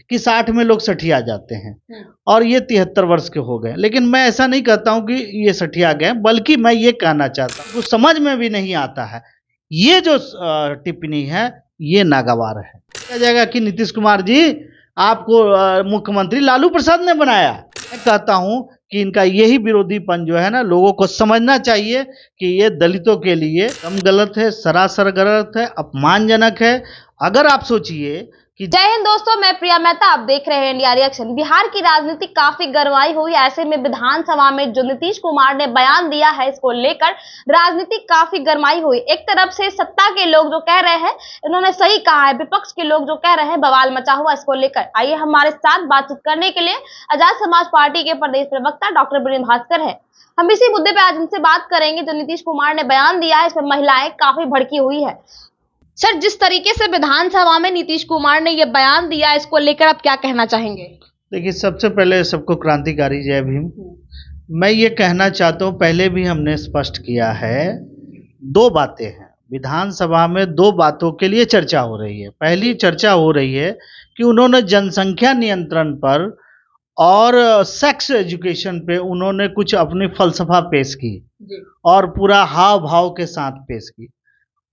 कि 60 में लोग सठिया जाते हैं और ये 73 वर्ष के हो गए। लेकिन मैं ऐसा नहीं कहता हूं कि ये सठिया गए, बल्कि मैं ये कहना चाहता हूं कुछ समझ में भी नहीं आता है। ये जो टिप्पणी है ये नागवार है। कहा जाएगा कि नीतीश कुमार जी आपको मुख्यमंत्री लालू प्रसाद ने बनाया। मैं कहता हूं कि इनका यही विरोधीपन जो है ना, लोगों को समझना चाहिए कि ये दलितों के लिए एकदम गलत है, सरासर गलत है, अपमानजनक है। अगर आप सोचिए कि जय हिंद दोस्तों, मैं प्रिया मेहता, आप देख रहे हैं इंडिया रिएक्शन। बिहार की राजनीति काफी गरमाई हुई। ऐसे में विधानसभा में जो नीतीश कुमार ने बयान दिया है, इसको लेकर राजनीति काफी गरमाई हुई। एक तरफ से सत्ता के लोग जो कह रहे हैं, इन्होंने सही कहा है, विपक्ष के लोग जो कह रहे हैं बवाल मचा हुआ इसको लेकर। आइए हमारे साथ बातचीत करने के लिए आजाद समाज पार्टी के प्रदेश प्रवक्ता डॉक्टर वीरेंद्र भास्कर है। हम इसी मुद्दे पे आज इनसे बात करेंगे। जो नीतीश कुमार ने बयान दिया है, इसमें महिलाएं काफी भड़की हुई है। सर, जिस तरीके से विधानसभा में नीतीश कुमार ने यह बयान दिया, इसको लेकर आप क्या कहना चाहेंगे? देखिए, सबसे पहले सबको क्रांतिकारी जय भीम। मैं ये कहना चाहता हूँ, पहले भी हमने स्पष्ट किया है, दो बातें हैं विधानसभा में। दो बातों के लिए चर्चा हो रही है। पहली चर्चा हो रही है कि उन्होंने जनसंख्या नियंत्रण पर और सेक्स एजुकेशन पे उन्होंने कुछ अपनी फलसफा पेश की और पूरा हाव भाव के साथ पेश की,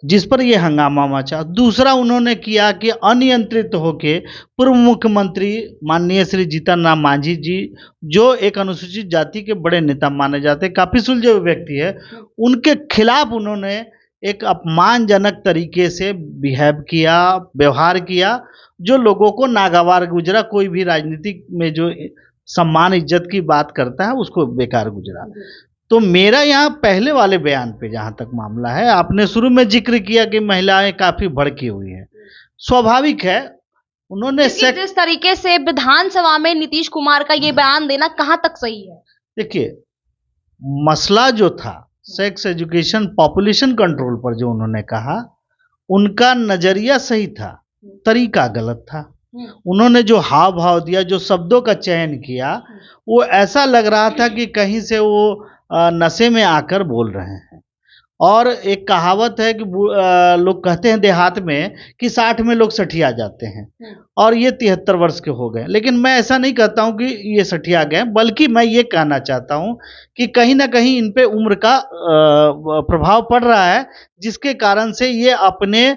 जिस पर यह हंगामा मचा। दूसरा उन्होंने किया कि अनियंत्रित होके पूर्व मुख्यमंत्री माननीय श्री जीतन राम मांझी जी, जो एक अनुसूचित जाति के बड़े नेता माने जाते, काफी सुलझे हुए व्यक्ति है, उनके खिलाफ उन्होंने एक अपमानजनक तरीके से व्यवहार किया, जो लोगों को नागवार गुजरा। कोई भी राजनीतिक में जो सम्मान इज्जत की बात करता है उसको बेकार गुजरा। तो मेरा यहाँ पहले वाले बयान पे जहाँ तक मामला है, आपने शुरू में जिक्र किया कि महिलाएं काफी भड़की हुई हैं। स्वाभाविक है, उन्होंने जिस तरीके से विधानसभा में नीतीश कुमार का ये बयान देना कहाँ तक सही है? देखिए, मसला जो था सेक्स एजुकेशन पॉपुलेशन कंट्रोल पर जो उन्होंने कहा, उनका नजरिया सही था, तरीका गलत था। उन्होंने जो हाव भाव दिया, जो शब्दों का चयन किया, वो ऐसा लग रहा था कि कहीं से वो नशे में आकर बोल रहे हैं। और एक कहावत है कि लोग कहते हैं देहात में कि 60 में लोग सठिया जाते हैं और ये 73 वर्ष के हो गए। लेकिन मैं ऐसा नहीं कहता हूं कि ये सठिया गए, बल्कि मैं ये कहना चाहता हूं कि कहीं ना कहीं इन पे उम्र का प्रभाव पड़ रहा है, जिसके कारण से ये अपने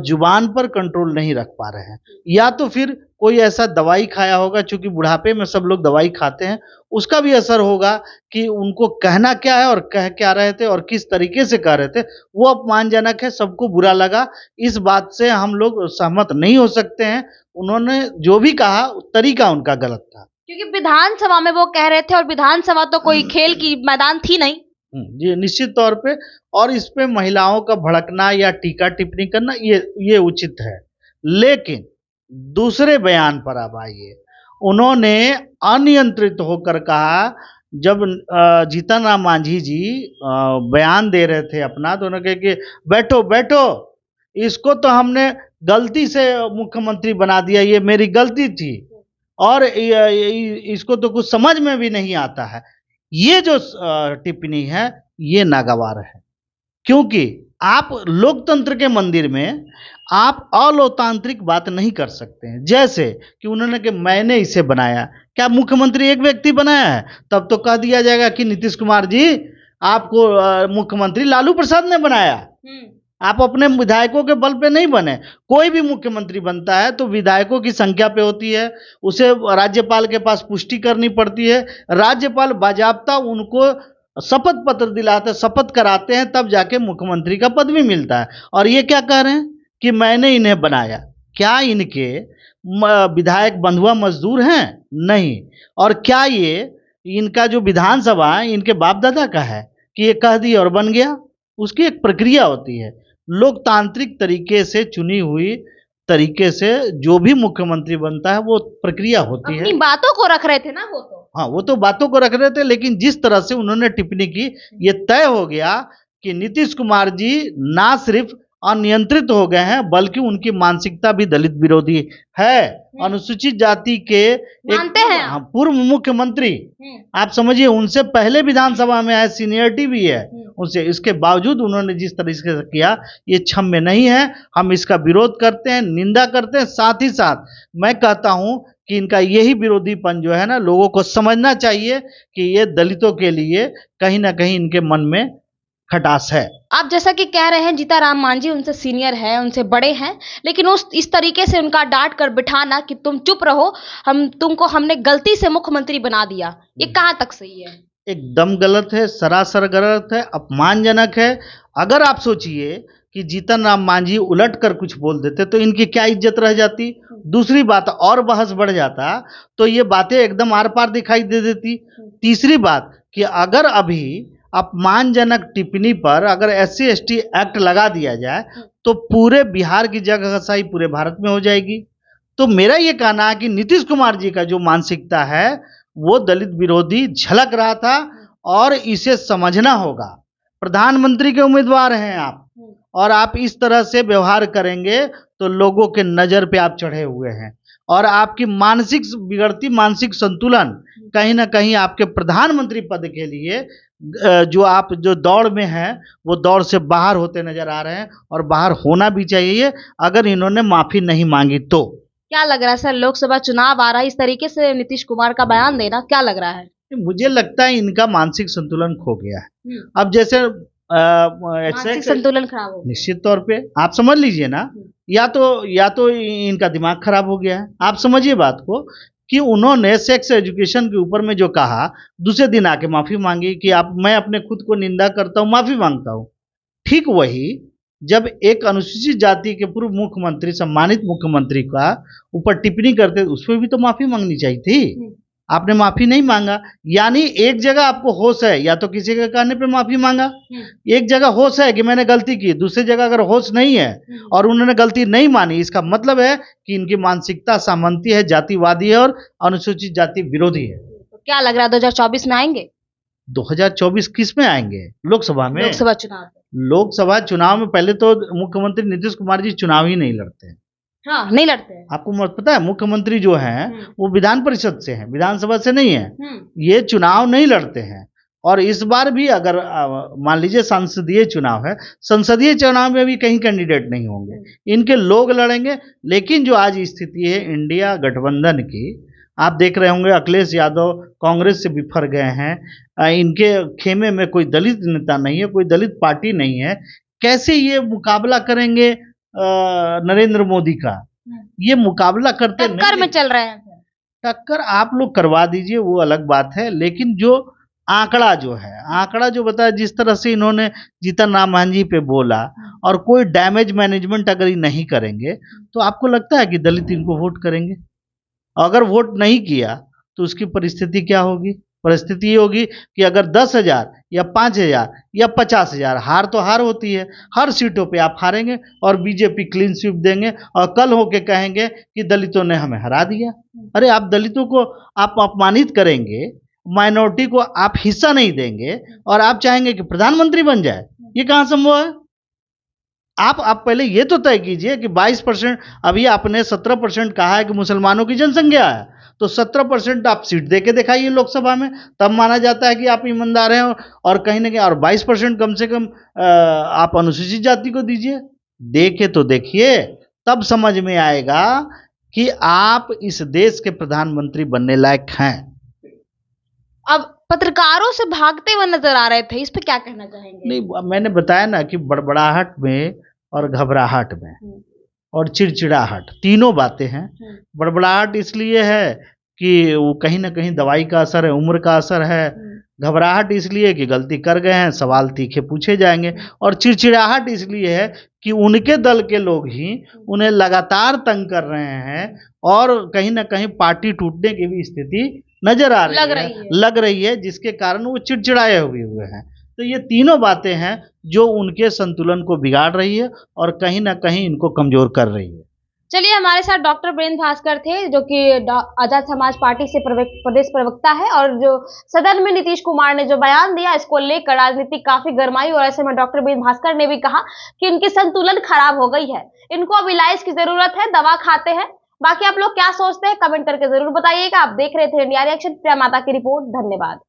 जुबान पर कंट्रोल नहीं रख पा रहे हैं। या तो फिर कोई ऐसा दवाई खाया होगा, चूंकि बुढ़ापे में सब लोग दवाई खाते हैं, उसका भी असर होगा कि उनको कहना क्या है और कह क्या रहे थे और किस तरीके से कह रहे थे, वो अपमानजनक है, सबको बुरा लगा। इस बात से हम लोग सहमत नहीं हो सकते हैं। उन्होंने जो भी कहा, तरीका उनका गलत था, क्योंकि विधानसभा में वो कह रहे थे और विधानसभा तो कोई खेल की मैदान थी नहीं। जी, निश्चित तौर पे। और इस पे महिलाओं का भड़कना या टीका टिप्पणी करना ये उचित है। लेकिन दूसरे बयान पर अब आइए। उन्होंने अनियंत्रित होकर कहा, जब जीतन राम मांझी जी बयान दे रहे थे अपना, तो उन्होंने कहा कि बैठो बैठो, इसको तो हमने गलती से मुख्यमंत्री बना दिया, ये मेरी गलती थी और इसको तो कुछ समझ में भी नहीं आता है। ये जो टिप्पणी है ये नागवार है, क्योंकि आप लोकतंत्र के मंदिर में आप अलोकतांत्रिक बात नहीं कर सकते हैं। जैसे कि उन्होंने कि मैंने इसे बनाया, क्या मुख्यमंत्री एक व्यक्ति बनाया है? तब तो कह दिया जाएगा कि नीतीश कुमार जी आपको मुख्यमंत्री लालू प्रसाद ने बनाया, आप अपने विधायकों के बल पे नहीं बने। कोई भी मुख्यमंत्री बनता है तो विधायकों की संख्या पे होती है, उसे राज्यपाल के पास पुष्टि करनी पड़ती है, राज्यपाल बाजाबता उनको शपथ पत्र दिलाते, शपथ कराते हैं, तब जाके मुख्यमंत्री का पद भी मिलता है। और ये क्या कह रहे हैं कि मैंने इन्हें बनाया? क्या इनके विधायक बंधुआ मजदूर हैं? नहीं। और क्या ये इनका जो विधानसभा है इनके बाप दादा का है कि ये कह दिया और बन गया? उसकी एक प्रक्रिया होती है। लोकतांत्रिक तरीके से चुनी हुई तरीके से जो भी मुख्यमंत्री बनता है वो प्रक्रिया होती है। अपनी बातों को रख रहे थे ना वो तो। हाँ, वो तो बातों को रख रहे थे, लेकिन जिस तरह से उन्होंने टिप्पणी की, ये तय हो गया कि नीतीश कुमार जी ना सिर्फ अनियंत्रित हो गए हैं, बल्कि उनकी मानसिकता भी दलित विरोधी है। अनुसूचित जाति के मानते हैं आप? हाँ, पूर्व मुख्यमंत्री, आप समझिए, उनसे पहले विधानसभा में है, सीनियरिटी भी है उनसे, इसके बावजूद उन्होंने जिस तरीके से किया, ये क्षम्य नहीं है। हम इसका विरोध करते हैं, निंदा करते हैं। साथ ही साथ मैं कहता हूं कि इनका यही विरोधीपन जो है ना, लोगों को समझना चाहिए कि ये दलितों के लिए कहीं ना कहीं इनके मन में खटास है। आप जैसा कि कह रहे हैं जीताराम मांझी उनसे सीनियर है, उनसे बड़े हैं, लेकिन उस इस तरीके से उनका डांट कर बिठाना कि तुम चुप रहो, हमने गलती से मुख्यमंत्री बना दिया, ये कहाँ तक सही है? एकदम गलत है, सरासर गलत है, अपमानजनक है। अगर आप सोचिए कि जीतन राम मांझी उलट कर कुछ बोल देते तो इनकी क्या इज्जत रह जाती। दूसरी बात, और बहस बढ़ जाता तो ये बातें एकदम आर पार दिखाई दे देती। तीसरी बात कि अगर अभी अपमानजनक टिप्पणी पर अगर SC/ST एक्ट लगा दिया जाए तो पूरे बिहार की जगहसाई पूरे भारत में हो जाएगी। तो मेरा ये कहना है कि नीतीश कुमार जी का जो मानसिकता है वो दलित विरोधी झलक रहा था, और इसे समझना होगा। प्रधानमंत्री के उम्मीदवार हैं आप, और आप इस तरह से व्यवहार करेंगे तो लोगों के नज़र पे आप चढ़े हुए हैं, और आपकी बिगड़ती मानसिक संतुलन कहीं ना कहीं आपके प्रधानमंत्री पद के लिए जो दौड़ में हैं वो दौड़ से बाहर होते नजर आ रहे हैं, और बाहर होना भी चाहिए अगर इन्होंने माफी नहीं मांगी तो। क्या लग रहा है सर, लोकसभा चुनाव आ रहा है, इस तरीके से नीतीश कुमार का बयान देना क्या लग रहा है? मुझे लगता है इनका मानसिक संतुलन खो गया है। अब जैसे मानसिक संतुलन खराब हो, निश्चित तौर पे आप समझ लीजिए ना, या तो इनका दिमाग खराब हो गया है। आप समझिए बात को कि उन्होंने सेक्स एजुकेशन के ऊपर में जो कहा, दूसरे दिन आके माफी मांगी कि मैं अपने खुद को निंदा करता हूं, माफी मांगता हूं। ठीक वही जब एक अनुसूचित जाति के पूर्व मुख्यमंत्री, सम्मानित मुख्यमंत्री का ऊपर टिप्पणी करते, उसमें भी तो माफी मांगनी चाहिए थी। आपने माफी नहीं मांगा, यानी एक जगह आपको होश है, या तो किसी के कहने पे माफी मांगा, एक जगह होश है कि मैंने गलती की, दूसरी जगह अगर होश नहीं है और उन्होंने गलती नहीं मानी, इसका मतलब है कि इनकी मानसिकता सामंती है, जातिवादी है और अनुसूचित जाति विरोधी है। तो क्या लग रहा है 2024 में आएंगे? 2024 किस में आएंगे? लोकसभा में। लोकसभा चुनाव में पहले तो मुख्यमंत्री नीतीश कुमार जी चुनाव ही नहीं लड़ते हैं। हाँ, नहीं लड़ते हैं। आपको पता है, मुख्यमंत्री जो हैं वो विधान परिषद से हैं, विधानसभा से नहीं है। ये चुनाव नहीं लड़ते हैं। और इस बार भी अगर मान लीजिए संसदीय चुनाव है, संसदीय चुनाव में भी कहीं कैंडिडेट नहीं होंगे, इनके लोग लड़ेंगे। लेकिन जो आज स्थिति है इंडिया गठबंधन की, आप देख रहे होंगे अखिलेश यादव कांग्रेस से बिफर गए हैं, इनके खेमे में कोई दलित नेता नहीं है, कोई दलित पार्टी नहीं है। कैसे ये मुकाबला करेंगे नरेंद्र मोदी का? ये मुकाबला करते नहीं, टक्कर में चल रहे हैं। टक्कर आप लोग करवा दीजिए, वो अलग बात है। लेकिन जो आंकड़ा जो बताया, जिस तरह से इन्होंने जीतन राम मांझी पे बोला, और कोई डैमेज मैनेजमेंट अगर ये नहीं करेंगे तो आपको लगता है कि दलित इनको वोट करेंगे? अगर वोट नहीं किया तो उसकी परिस्थिति क्या होगी? परिस्थिति ये होगी कि अगर 10,000 या 5,000 या 50,000, हार तो हार होती है, हर सीटों पे आप हारेंगे और बीजेपी क्लीन स्वीप देंगे, और कल होके कहेंगे कि दलितों ने हमें हरा दिया। अरे आप दलितों को आप अपमानित करेंगे, माइनॉरिटी को आप हिस्सा नहीं देंगे, और आप चाहेंगे कि प्रधानमंत्री बन जाए, ये कहाँ संभव है? आप पहले ये तो तय कीजिए कि 22%, अभी आपने 17% कहा है कि मुसलमानों की जनसंख्या है, तो 17% आप सीट दे के दिखाइए लोकसभा में, तब माना जाता है कि आप ईमानदार हैं। और कहीं ना कहीं और 22% कम से कम आप अनुसूचित जाति को दीजिए। देखे तो देखिए, तब समझ में आएगा कि आप इस देश के प्रधानमंत्री बनने लायक हैं। अब पत्रकारों से भागते हुए नजर आ रहे थे, इस पे क्या कहना चाहेंगे? नहीं, मैंने बताया ना कि बड़बड़ाहट में और घबराहट में और चिड़चिड़ाहट, तीनों बातें हैं। बड़बड़ाहट इसलिए है कि वो कहीं ना कहीं दवाई का असर है, उम्र का असर है। घबराहट इसलिए कि गलती कर गए हैं, सवाल तीखे पूछे जाएंगे। और चिड़चिड़ाहट इसलिए है कि उनके दल के लोग ही उन्हें लगातार तंग कर रहे हैं, और कहीं ना कहीं पार्टी टूटने की भी स्थिति नजर आ लग रही है, जिसके कारण वो चिड़चिड़ाए हुए हैं। तो ये तीनों बातें हैं जो उनके संतुलन को बिगाड़ रही है और कहीं ना कहीं इनको कमजोर कर रही है। चलिए, हमारे साथ डॉक्टर वीरेंद्र भास्कर थे, जो कि आजाद समाज पार्टी से प्रदेश प्रवक्ता है, और जो सदन में नीतीश कुमार ने जो बयान दिया, इसको लेकर राजनीति काफी गरमाई। और ऐसे में डॉक्टर वीरेंद्र भास्कर ने भी कहा कि इनकी संतुलन खराब हो गई है, इनको अब इलाज की जरूरत है, दवा खाते हैं। बाकी आप लोग क्या सोचते हैं, कमेंट करके जरूर बताइएगा। आप देख रहे थे इंडिया रिएक्शन। प्रिया माता की रिपोर्ट। धन्यवाद।